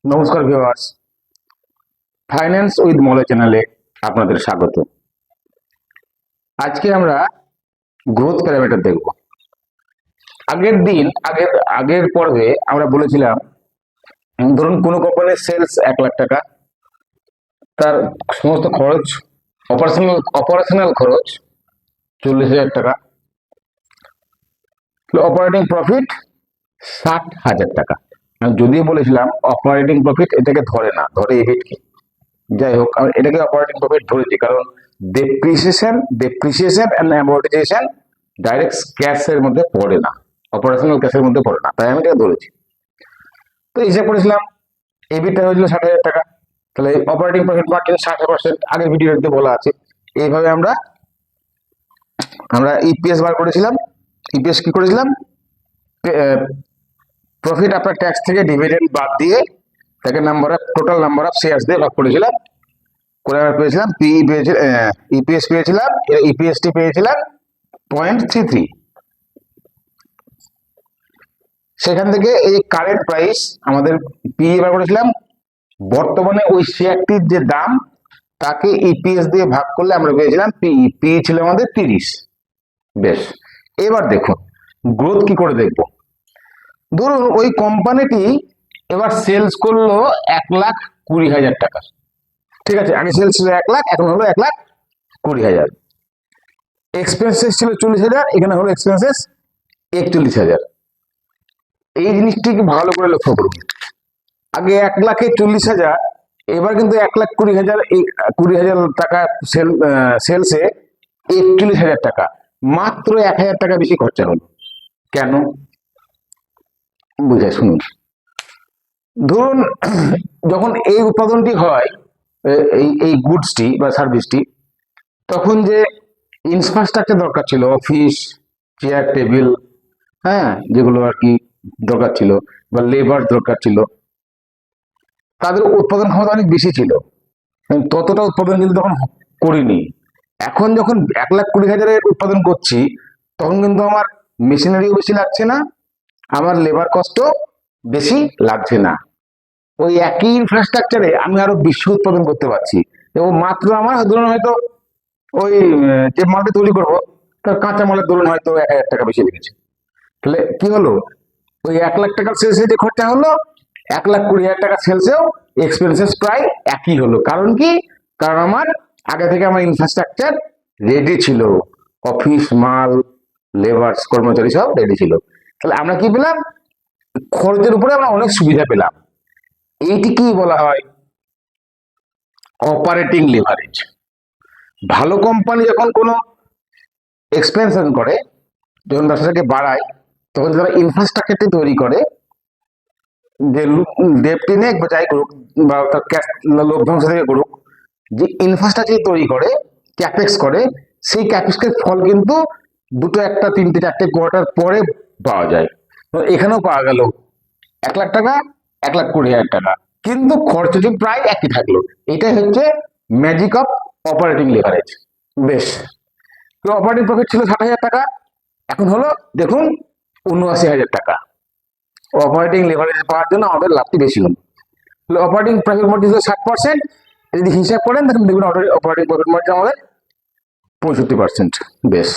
নমস্কার viewers, finance with মলে চ্যানেলে আপনাদের স্বাগত। আজকে আমরা গ্রোথ প্যারামিটার দেখব। আগের আগের পর্বে আমরা বলেছিলাম, ধরুন কোনো কোম্পানির সেলস 1 লাখ টাকা, তার সমস্ত খরচ, অপারেশনাল খরচ 40,000 টাকা, অপারেটিং প্রফিট 60,000 টাকা। যদিও বলেছিলাম অপারেটিং প্রফিট এটাকে ধরে না, ধরে এবিট কে। যাই হোক, আমি এটাকে অপারেটিং প্রফিট ধরেছি কারণ ডেপ্রিসিয়েশন এন্ড অ্যামর্টাইজেশন ডাইরেক্ট ক্যাশের মধ্যে পড়ে না, অপারেশনাল ক্যাশের মধ্যে পড়ে না, তাই আমি এটা ধরেছি। তো হিসাব করেছিলাম, এবিটা হয়েছিল 60,000 টাকা, তাহলে অপারেটিং প্রফিট মার্জিন 60%, আগের ভিডিওতে বলা আছে। এইভাবে আমরা আমরা ইপিএস বার করেছিলাম। ইপিএস কি করেছিলাম? প্রফিট আফটার ট্যাক্স থেকে ডিভিডেন্ড বাদ দিয়ে তাকে টোটাল নাম্বার অফ শেয়ার্স দিয়ে ভাগ করেছিলাম। করে আমরা পেয়েছিলাম পিই পেয়েছিলাম, ইপিএস পেয়েছিলাম, ইপিএসটি পেয়েছিলাম 0.33। সেখান থেকে এই কারেন্ট প্রাইস আমাদের পিই বার করেছিলাম, বর্তমানে ওই শেয়ারটির যে দাম তাকে ইপিএস দিয়ে ভাগ করলে আমরা পেয়েছিলাম পিই। পিই ছিল আমাদের 30। বেশ, এবার দেখুন গ্রোথ কি করে দেখবো। ধরুন ওই কোম্পানিটি এবার সেলস করলো 1,20,000 টাকা। ঠিক আছে, আগে সেলস ছিল 1 লাখ, এখন হলো 1,20,000। এক্সপেন্সেস ছিল 40,000, এখানে হলো এক্সপেন্সেস 41,000। এই জিনিসটিকে ভালো করে লক্ষ্য করুন। আগে 1,40,000, এবার কিন্তু 1,20,000, 20,000 টাকা সেলসে 41,000 টাকা, মাত্র 1,000 টাকা বেশি খরচা হলো। কেন? বুঝে শুনুন। ধরুন যখন এই উৎপাদনটি হয়, এই গুডসটি বা সার্ভিসটি, তখন যে ইনফ্রাস্ট্রাকচার দরকার ছিল, অফিস, চেয়ার, টেবিল, হ্যাঁ, যেগুলো আর কি দরকার ছিল, বা লেবার দরকার ছিল, তাদের উৎপাদন ক্ষমতা অনেক বেশি ছিল। ততটা উৎপাদন কিন্তু তখন করিনি। এখন যখন 1,20,000-এর উৎপাদন করছি, তখন কিন্তু আমার মেশিনারিও বেশি লাগছে না, আমার লেবার কস্টও বেশি লাগছে না। ওই একই ইনফ্রাস্ট্রাকচারে আমি আরো বেশি উৎপাদন করতে পারছি, এবং মাত্র আমার ধরুন হয়তো ওই যে মালটা তৈরি করবো তার কাঁচা মালের ধরুন হয়তো 1,000 টাকা বেশি লেগেছে। তাহলে কি হলো? ওই 1,00,000 টাকার সেলসে যে খরচা হলো, 1,20,000 টাকা সেলসেও এক্সপেন্সেস প্রায় একই হলো। কারণ কি? কারণ আমার আগে থেকে আমার ইনফ্রাস্ট্রাকচার রেডি ছিল, অফিস, মাল, লেবার, কর্মচারী সব রেডি ছিল। তাহলে আমরা কি পেলাম? খরচের উপরে আমরা অনেক সুবিধা পেলাম। এইটি কি বলা হয়? Operating leverage. ভালো কোম্পানি যখন কোনো এক্সপেনশন করে, যখন ব্যবসাটাকে বাড়ায়, তখন তারা ইনফ্রাস্ট্রাকচারটি তৈরি করে, যে ডেপ্টি নেক বা যাই করুক, বা তার লভ্যাংশ থেকে করুক, যে ইনফ্রাস্ট্রাকচার তৈরি করে, ক্যাপেক্স করে, সেই ক্যাপেক্সের ফল কিন্তু দুটো, একটা, তিনটে, চারটে কোয়ার্টার পরে পাওয়া যায়। তো এখানেও পাওয়া গেল 1,00,000 টাকা, 1,20,000 টাকা, কিন্তু খরচটি প্রায় একই থাকলো। এটাই হচ্ছে ম্যাজিক অফ অপারেটিং লিভারেজ। বেশ, তো অপারেটিং প্রফিট ছিল 60,000 টাকা, এখন হলো দেখুন 79,000 টাকা। অপারেটিং লিভারেজ পাওয়ার জন্য আমাদের লাভটি বেশি হলো। অপারেটিং প্রফিট মার্জিন 60%, যদি হিসাব করেন তখন দেখবেন অপারেটিং প্রফিট মার্জিন আমাদের 65%। বেশ,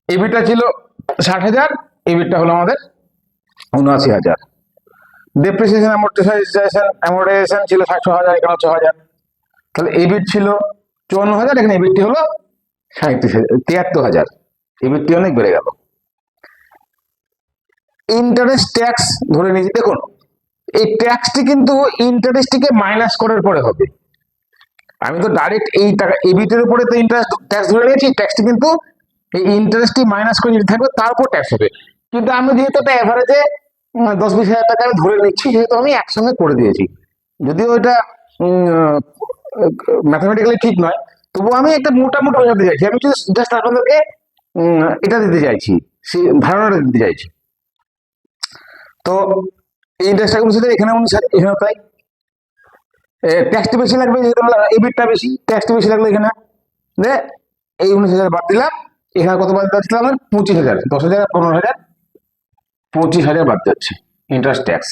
এবিটা ছিল 60,000, এবিটা হলো আমাদের 79,000। ডেপ্রিসিয়েশন অ্যামর্টাইজেশন ছিল 6,000, এখানে 6,000। তাহলে এবিট ছিল 54,000, এখানে এবিটটি হলো 73,000। এবিটটি অনেক বেড়ে গেল। ইন্টারেস্ট ট্যাক্স ধরে নিয়েছি, দেখুন এই ট্যাক্সটি কিন্তু ইন্টারেস্টটিকে মাইনাস করার পরে হবে। আমি তো ডাইরেক্ট এই টাকা এবিটের উপরে তো ইন্টারেস্ট ট্যাক্স ধরে নিয়েছি, ট্যাক্সটি কিন্তু এই ইন্টারেস্টটি মাইনাস করে যদি থাকবে তারপর ট্যাক্স হবে। কিন্তু আমি যেহেতু একটা এভারেজে 10-20,000 টাকা আমি ধরে নিচ্ছি, যেহেতু আমি একসঙ্গে করে দিয়েছি, যদিও এটা ম্যাথামেটিক্যালি ঠিক নয়, তবুও আমি একটা মোটামুটি বোঝাতে চাইছি। আমি জাস্ট আপনাদেরকে এটা দিতে চাইছি, সেই ধারণাটা দিতে চাইছি। তো এই ইন্টারেস্ট 19,000, এখানে 19,000, এখানে তাই ট্যাক্সটি বেশি লাগবে, যেহেতু এবিটটা বেশি, ট্যাক্সটি বেশি লাগলো এখানে। এই 19,000 বাদ দিলাম, এখানে কত বাদ যাচ্ছিল আমার? 25,000, 10,000, 15,000, 25,000 বাদ যাচ্ছে ইন্টারেস্ট ট্যাক্স।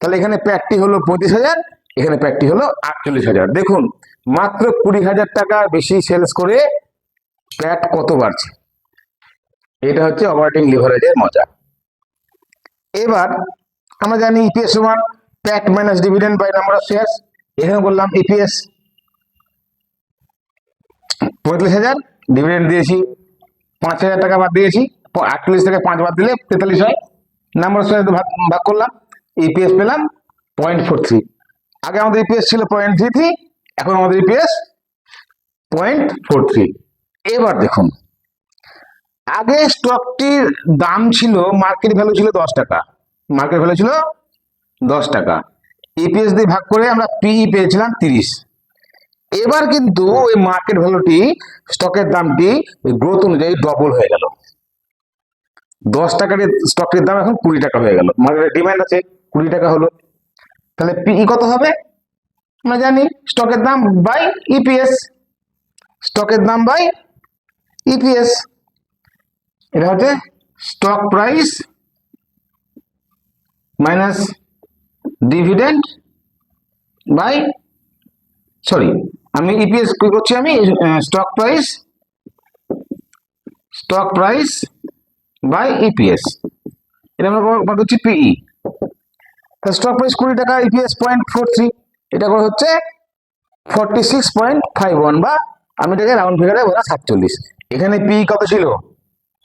তাহলে এখানে প্যাকটি হলো 35,000, এখানে প্যাকটি হলো 48,000। দেখুন মাত্র 20,000 টাকা বেশি সেলস করে প্যাট কত বাড়ছে। এটা হচ্ছে অপারেটিং লিভারেজের মজা। এবার আমরা জানি ইপিএস সমান PAT minus dividend by number of shares. এখানে বললাম ইপিএস 35,000, ডিভিডেন্ড দিয়েছি 5,000 টাকা বাদ দিয়েছি, 48 থেকে 5 বাদ দিলে 43 হয়। নাম্বার অফ শেয়ার ভাগ করলাম, ইপিএস পেলাম 0.43। আগে আমাদের ইপিএস ছিল 0.33, এখন আমাদের ইপিএস 0.43। এবার দেখুন আগে স্টকটির দাম ছিল, মার্কেট ভ্যালু ছিল 10 টাকা, মার্কেট ভ্যালু ছিল 10 টাকা, ইপিএস দিয়ে ভাগ করে আমরা পিই পেয়েছিলাম 30। এবার কিন্তু ওই মার্কেট ভ্যালুটি, স্টকের দামটি গ্রোথ অনুযায়ী ডবল হয়ে গেল। 10 টাকার স্টকের দাম এখন 20 টাকা হয়ে গেল, মার্কেটের ডিমান্ড আছে, 20 টাকা হলো। তাহলে পিই কত হবে? আমরা জানি স্টকের দাম বাই ইপিএস, স্টকের দাম বাই ইপিএস। এটা হচ্ছে stock price minus dividend by, sorry আমি ইপিএস কি করছি, আমি স্টক প্রাইস বাই ইপিএস, এটা আমরা করছি পিই। স্টক প্রাইস 20 টাকা, ইপিএস 0.43, এটা করে হচ্ছে 46.51, বা আমি এটাকে রাউন্ড ফিগারে বলা 47। এখানে পি কত ছিল?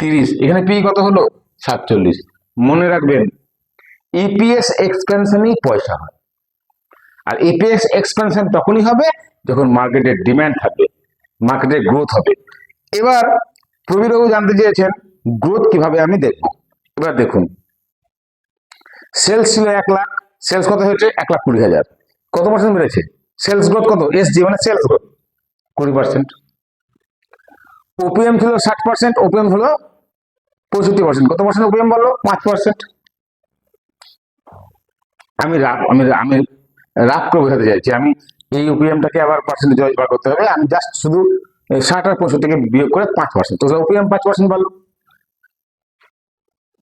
30, এখানে পি কত হলো? 47। মনে রাখবেন ইপিএস এক্সপেনশনই পয়সা হয়, আর ইপিএস এক্সপেনশন তখনই হবে যখন মার্কেটের ডিমান্ড থাকবে, মার্কেটের গ্রোথ হবে। এবার প্রবীরবাবু জানতে চেয়েছেন গ্রোথ কিভাবে আমি দেখব। এবার দেখুন সেলস ছিল 1 লাখ, সেলস কত হয়েছে? 1,20,000। কত পার্সেন্ট বেড়েছে? সেলস গ্রোথ কত? এসজি মানে সেলস গ্রোথ 20%। ওপিএম ছিল 60%, ওপিএম হলো 65%। কত পার্সেন্ট ওপিএম বললো? 5%। আমি রাফ করে বোঝাতে চাইছি, আমি এই ওপিএমটাকে আবার পার্সেন্টেজ ওয়াইজ বার করতে হবে, আমি জাস্ট শুধু 60 আর 65 থেকে বিয়োগ করে 5%, তো ওপিএম 5% বললো।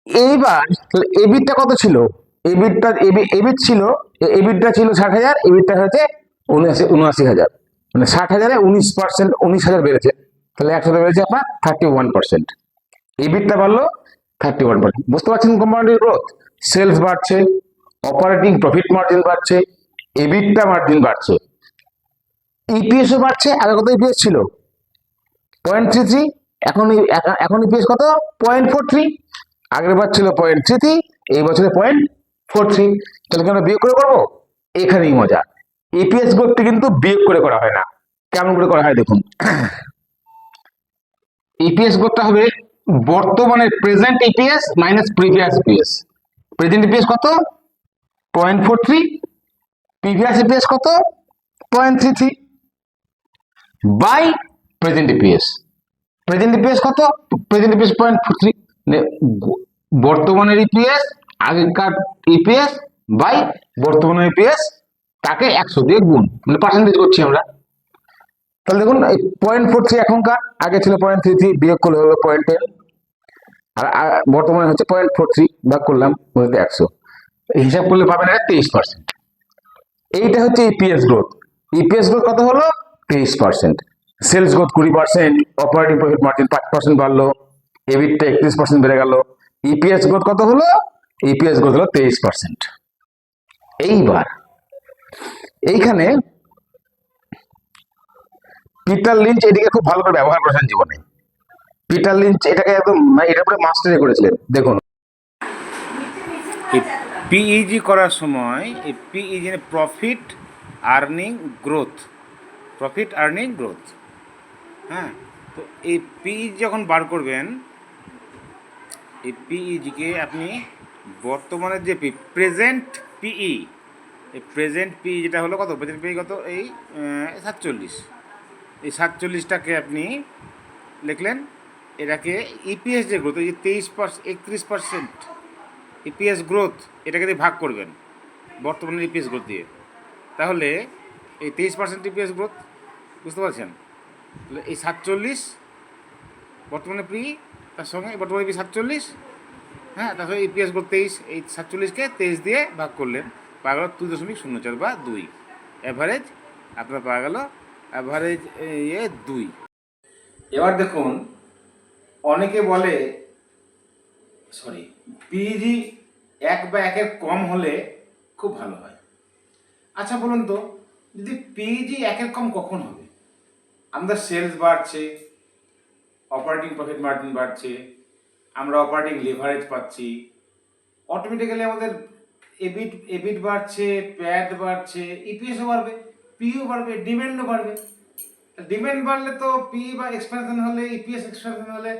এইবার এবিটটা কত ছিল? এবিট ছিল, এবিটটা ছিল 60,000, এবিটটা হয়েছে 79,000, মানে 60,000-এ 19%, 19,000 বেড়েছে, তাহলে 100 বেড়েছে আপনার 31%। এবিটটা বাড়লো 31%। বুঝতে পারছেন কোম্পানির গ্রোথ? সেলস বাড়ছে, অপারেটিং প্রফিট মার্জিন বাড়ছে, এবিটটা মার্জিন বাড়ছে, ইপিএসও বাড়ছে। আগে কত ইপিএস ছিল? 0.33, এখন ইপিএস কত? 0.43। আগের বার ছিল 0.33, এই বছরে 0.43। তাহলে কি আমরা বিয়োগ করে করবো? এখানেই মজা। ইপিএস গ্রোথটি কিন্তু বিয়োগ করে করা হয় না। কেমন করে করা হয় দেখুন, ইপিএস গ্রোথটা হবে বর্তমানে present EPS minus previous EPS. Present EPS কত? 0.43, প্রিভিয়াস ইপিএস কত? 0.33 by present EPS. Present EPS কত? প্রেজেন্ট ইপিএস 0.43, বর্তমানের ইপিএস আগেকার ইপিএস বাই বর্তমানের ইপিএস, তাকে 100 দিয়ে গুণ, মানে পার্সেন্টেজ করছি আমরা। তাহলে দেখুন 0.43 এখনকার, আগে ছিল 0.33, বিয়োগ করলে হলো 0.10, আর বর্তমানে হচ্ছে 0.43, ভাগ করলাম বলতে 100, হিসাব করলে পাবেন 23%। এইটা হচ্ছে ইপিএস গ্রোথ। ইপিএস গ্রোথ কত হলো? 23%। Sales growth 20%, operating profit margin 5% বাড়লো, এবিটটা 31% বেড়ে গেল। ইপিএস গ্রোথ কত হলো? ইপিএস গ্রোথ হলো 23%। এইবার এইখানে পিটার লিঞ্চ এটিকে খুব ভালো করে ব্যবহার করেছেন জীবনে। পিটার লিঞ্চ এটাকে একদম, এটার উপরে মাস্টারি করেছিলেন। দেখুন পিইজি করার সময় এই PEG profit earning growth, profit earning growth, হ্যাঁ। তো এই পিইজি যখন বার করবেন, এই পিইজিকে আপনি বর্তমানের যে প্রেজেন্ট পিই, এই প্রেজেন্ট পিই যেটা হলো কত? প্রেজেন্ট পিই কত? এই 47। এই 47টাকে আপনি লিখলেন, এটাকে ইপিএস যে গ্রোথ, এই যে 23%, 31% ইপিএস গ্রোথ, এটাকে দিয়ে ভাগ করবেন বর্তমানের ইপিএস গ্রোথ দিয়ে। তাহলে এই 23% ইপিএস গ্রোথ, বুঝতে পারছেন? তাহলে এই 47 বর্তমানে পি, তার সঙ্গে বর্তমানে পি 47, হ্যাঁ, তার সঙ্গে ইপিএস গ্রোথ 23, এই 47কে 23 দিয়ে ভাগ করলেন, পাওয়া গেল 2.04 বা 2। অ্যাভারেজ আপনার পাওয়া গেল অ্যাভারেজ 2। এবার দেখুন, অনেকে বলে পিজি 1 বা 1-এর কম হলে খুব ভালো হয়। আচ্ছা বলুন তো, যদি পিজি 1-এর কম কখন হবে? আমাদের সেলস বাড়ছে, অপারেটিং প্রফিট মার্জিন বাড়ছে, আমরা অপারেটিং লিভারেজ পাচ্ছি, অটোমেটিক্যালি আমাদের এবিট বাড়ছে, প্যাট বাড়ছে, ইপিএসও বাড়বে, পিও বাড়বে, ডিমান্ডও বাড়বে। ডিমান্ড বাড়লে তো পি বা এক্সপেনশন হলে, ইপিএস এক্সপেনশন হলে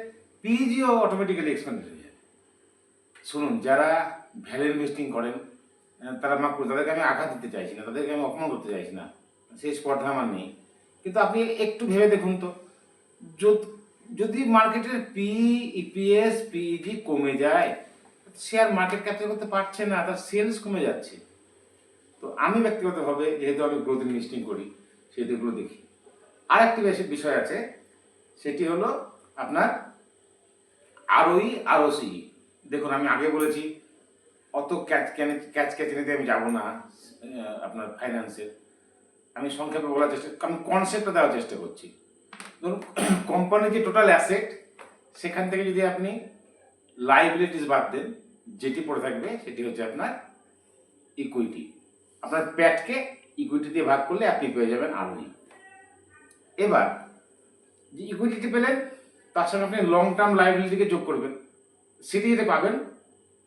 পিজিও অটোমেটিক্যালি এক্সপেন্ড হয়ে যাবে। শুনুন, যারা ভ্যালু ইনভেস্টিং করেন তারা মাফ করে, তাদেরকে আমি আঘাত দিতে চাইছি না, তাদেরকে আমি অপমান করতে চাইছি না, সেই স্পর্ধা আমার নেই। কিন্তু আপনি একটু ভেবে দেখুন তো, যদি মার্কেটের পি, ইপিএস, পিইজি কমে যায়, শেয়ার মার্কেট ক্যাপচার করতে পারছে না, তার সেলস কমে যাচ্ছে। তো আমি ব্যক্তিগতভাবে, যেহেতু আমি গ্রোথ ইনভেস্টিং করি, সেহেতু এগুলো দেখি। আর একটি বেশি বিষয় আছে, সেটি হলো আপনার আরওই, আরওসি। দেখুন, আমি আগে বলেছি অত ক্যাচনিতে আমি যাব না আপনার ফাইন্যান্সের। আমি সংক্ষেপে বলার চেষ্টা, আমি কনসেপ্টটা দেওয়ার চেষ্টা করছি। ধরুন, কোম্পানির যে টোটাল অ্যাসেট, সেখান থেকে যদি আপনি লাইবিলিটিস বাদ দেন, যেটি পড়ে থাকবে সেটি হচ্ছে আপনার ইকুইটি। আপনার প্যাটকে ইকুইটি দিয়ে ভাগ করলে আপনি পেয়ে যাবেন আরওই। এবার যে ইকুইটিটি পেলেন, তার সঙ্গে আপনি লং টার্ম লাইবিলিটিকে যোগ করবেন, সেটি যেটা পাবেন,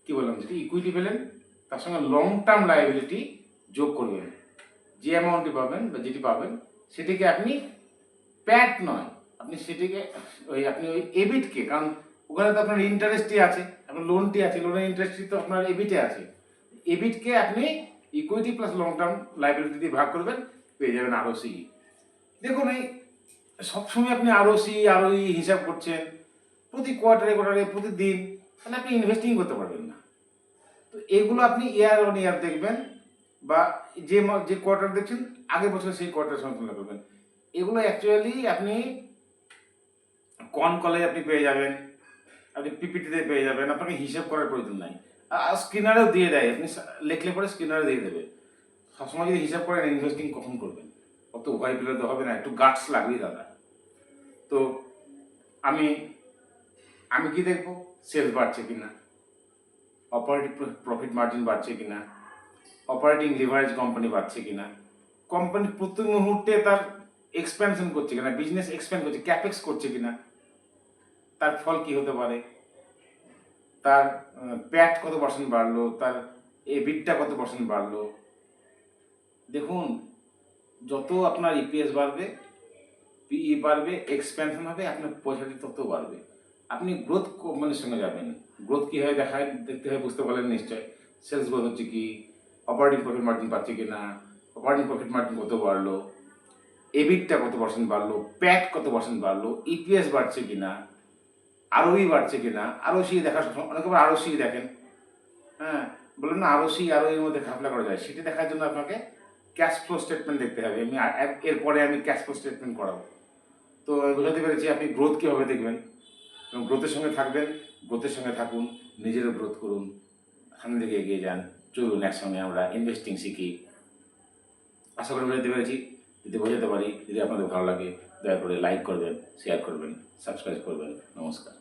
কি বললাম, যেটি ইকুইটি পেলেন তার সঙ্গে লং টার্ম লাইবিলিটি যোগ করবেন, যে অ্যামাউন্টটি পাবেন বা যেটি পাবেন সেটিকে আপনি প্যাট নয়, আপনি সেটিকে আপনি ওই এবিটকে, কারণ ওখানে তো আপনার ইন্টারেস্টই আছে, আপনার লোনটি আছে, লোনের ইন্টারেস্টই তো আপনার এবিটে আছে, এবিটকে আপনি equity plus long term liability দিয়ে ভাগ করবেন, পেয়ে যাবেন আরওসি। দেখুন, এই সবসময় আপনি আরওই হিসাব করছেন প্রতি কোয়ার্টারে প্রতিদিন, তাহলে আপনি ইনভেস্টিং করতে পারবেন না। তো এগুলো আপনি ইয়ার অন ইয়ার দেখবেন, বা যে কোয়ার্টার দেখছেন আগের বছর সেই কোয়ার্টারের সঙ্গে তুলনা করবেন। এগুলো অ্যাকচুয়ালি আপনি কলে আপনি পেয়ে যাবেন, আপনি পিপিটিতে পেয়ে যাবেন, আপনাকে হিসাব করার প্রয়োজন নাই। স্ক্রিনারেও দিয়ে দেয়, আপনি লিখলে পরে স্ক্রিনারে দিয়ে দেবে। সবসময় যদি হিসাব করেন ইনভেস্টিং কখন করবেন, অত ভয় পেলে তো হবে না, একটু গাটস লাগবে দাদা। তো আমি আমি কি দেখবো, সেলস বাড়ছে কিনা, অপারেটিং প্রফিট মার্জিন বাড়ছে কিনা, অপারেটিং লিভারেজ কোম্পানি বাড়ছে কিনা, কোম্পানি প্রতি মুহূর্তে তার এক্সপ্যানশন করছে কিনা, বিজনেস এক্সপ্যান্ড করছে, ক্যাপেক্স করছে কিনা, তার ফল কি হতে পারে, তার প্যাট কত পার্সেন্ট বাড়লো, তার এবিটটা কত পার্সেন্ট বাড়লো। দেখুন, যত আপনার ইপিএস বাড়বে, পিই বাড়বে, এক্সপ্যানশন হবে, আপনার পয়সাটি তত বাড়বে। আপনি গ্রোথ কোম্পানির সঙ্গে যাবেন, গ্রোথ কীভাবে দেখায় দেখতে হয়, বুঝতে পারলেন নিশ্চয়। সেলস গ্রোথ হচ্ছে কি, অপারেটিং প্রফিট মার্জিন পাচ্ছে কি না, অপারেটিং প্রফিট মার্জিন কত বাড়লো, এবিটটা কত পার্সেন্ট বাড়লো, প্যাট কত পার্সেন্ট বাড়লো, ইপিএস বাড়ছে কি না, আরওই বাড়ছে কি না, আরওসি দেখার সময় অনেকে আরওসি দেখেন, হ্যাঁ, বলুন না আরওর মধ্যে ঘাপলা করা যায়, সেটি দেখার জন্য আপনাকে ক্যাশ ফ্লো স্টেটমেন্ট দেখতে হবে। এরপরে আমি ক্যাশ ফ্লো স্টেটমেন্ট করাবো। তো বোঝাতে পেরেছি আপনি গ্রোথ কীভাবে দেখবেন, এবং গ্রোথের সঙ্গে থাকবেন, গ্রোথের সঙ্গে থাকুন, নিজেরও গ্রোথ করুন, সামনের দিকে এগিয়ে যান, চলুন একসঙ্গে আমরা ইনভেস্টিং শিখি। আশা করি বোঝাতে পেরেছি। যদি বোঝাতে পারি, যদি আপনাদের ভালো লাগে, দয়া করে লাইক করবেন, শেয়ার করবেন, সাবস্ক্রাইব করবেন। নমস্কার।